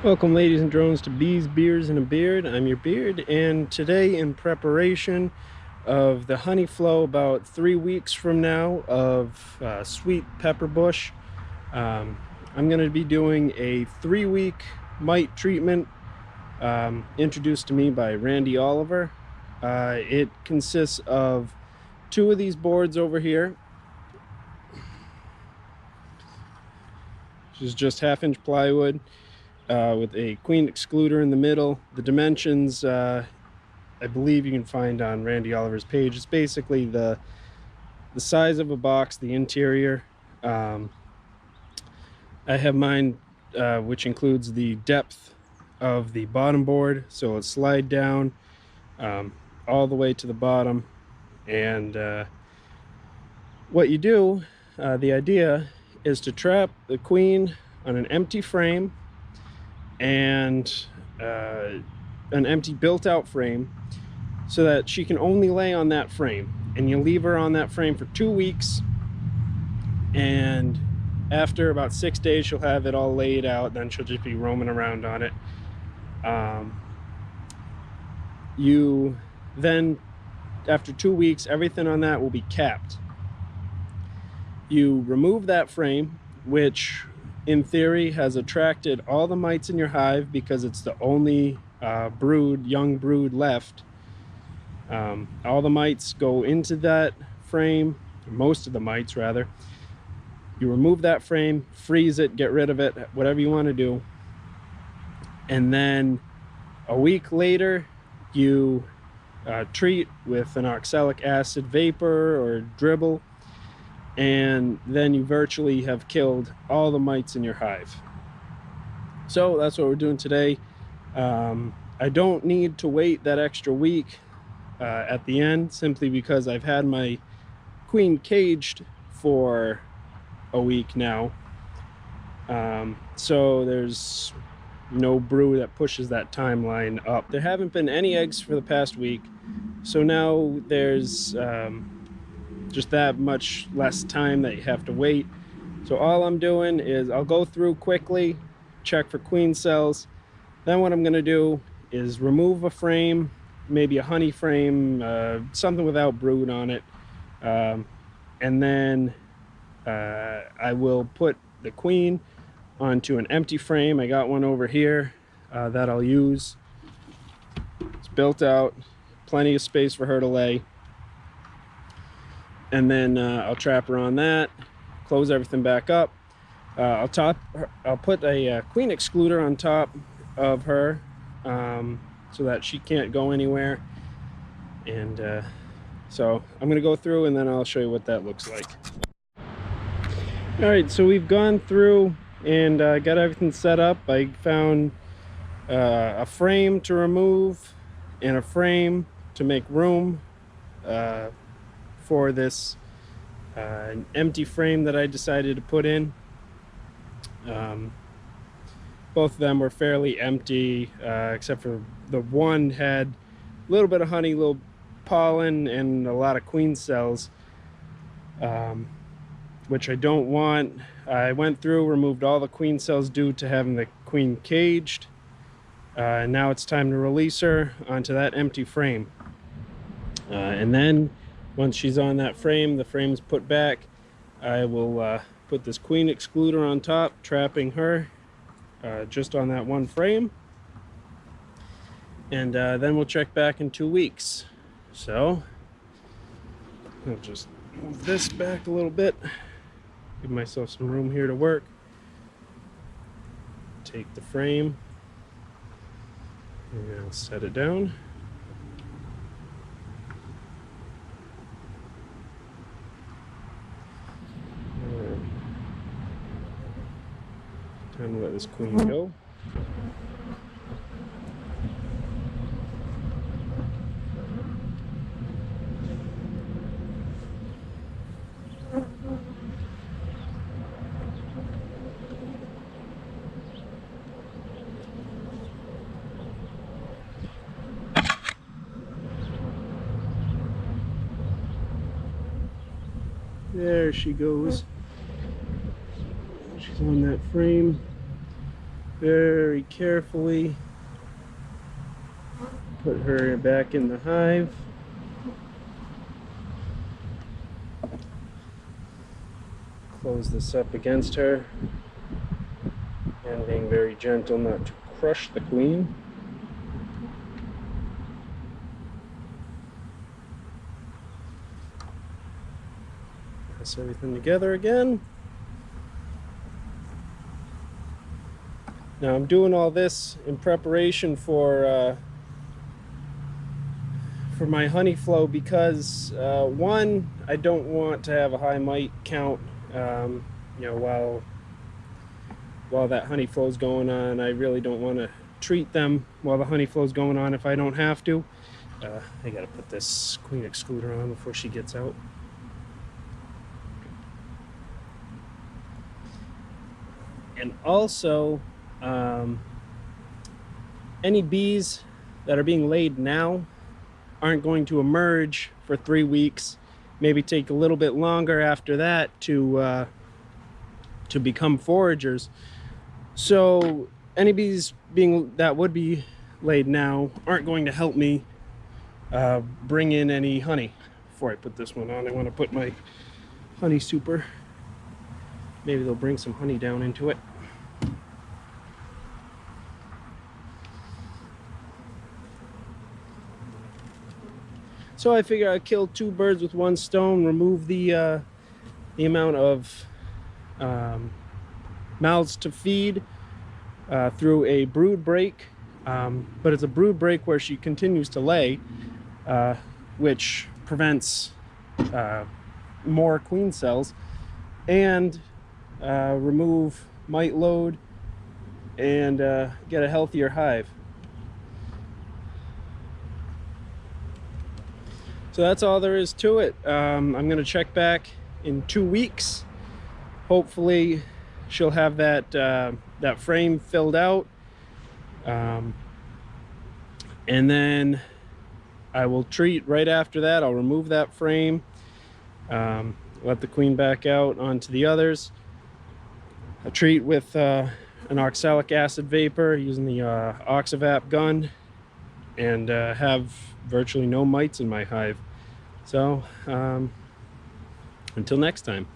Welcome, ladies and drones, to Bees, Beers, and a Beard. I'm your Beard, and today, in preparation of the honey flow about 3 weeks from now of sweet pepper bush, I'm going to be doing a 3-week mite treatment introduced to me by Randy Oliver. It consists of 2 of these boards over here, which is just 1/2-inch plywood. With a queen excluder in the middle. The dimensions, I believe you can find on Randy Oliver's page. It's basically the size of a box, the interior. I have mine, which includes the depth of the bottom board, so it'll slide down all the way to the bottom. And what you do, the idea is to trap the queen on an empty frame and an empty built-out frame, so that she can only lay on that frame, and you leave her on that frame for 2 weeks, and after about 6 days she'll have it all laid out. Then she'll just be roaming around on it. You then, after 2 weeks, everything on that will be capped. You remove that frame, which in theory has attracted all the mites in your hive because it's the only young brood left. All the mites go into that frame, or most of the mites rather. You remove that frame, freeze it, get rid of it, whatever you want to do. And then a week later, you treat with an oxalic acid vapor or dribble, and then you virtually have killed all the mites in your hive. So that's what we're doing today. I don't need to wait that extra week at the end, simply because I've had my queen caged for a week now. So there's no brew that pushes that timeline up. There haven't been any eggs for the past week, so now there's just that much less time that you have to wait. So all I'm doing is I'll go through quickly, check for queen cells. Then what I'm going to do is remove a frame, maybe a honey frame, something without brood on it, and then I will put the queen onto an empty frame. I got one over here that I'll use. It's built out, plenty of space for her to lay. And then I'll trap her on that, close everything back up. I'll put a queen excluder on top of her so that she can't go anywhere. And so I'm gonna go through, and then I'll show you what that looks like. All right, so we've gone through and got everything set up. I found a frame to remove and a frame to make room for this an empty frame that I decided to put in. Both of them were fairly empty, except for the one had a little bit of honey, little pollen, and a lot of queen cells, which I don't want. I went through, removed all the queen cells due to having the queen caged. And now it's time to release her onto that empty frame. And then once she's on that frame, the frame's put back, I will put this queen excluder on top, trapping her just on that one frame. And then we'll check back in 2 weeks. So I'll just move this back a little bit, give myself some room here to work. Take the frame and I'll set it down. Time to let this queen go. There she goes. She's on that frame. very carefully put her back in the hive. Close this up against her, and being very gentle not to crush the queen. Press everything together again. Now I'm doing all this in preparation for my honey flow because one, I don't want to have a high mite count. You know, while that honey flow is going on, I really don't want to treat them while the honey flow is going on if I don't have to. I gotta put this queen excluder on before she gets out. And also, any bees that are being laid now aren't going to emerge for 3 weeks. Maybe take a little bit longer after that to become foragers. So any bees that would be laid now aren't going to help me bring in any honey. Before I put this one on, I want to put my honey super. Maybe they'll bring some honey down into it. So I figure I'd kill 2 birds with 1 stone, remove the amount of mouths to feed through a brood break, but it's a brood break where she continues to lay, which prevents more queen cells, and remove mite load and get a healthier hive. So that's all there is to it. I'm going to check back in 2 weeks. Hopefully she'll have that that frame filled out, and then I will treat right after that. I'll remove that frame, let the queen back out onto the others. I treat with an oxalic acid vapor using the Oxavap gun, and have virtually no mites in my hive. So until next time.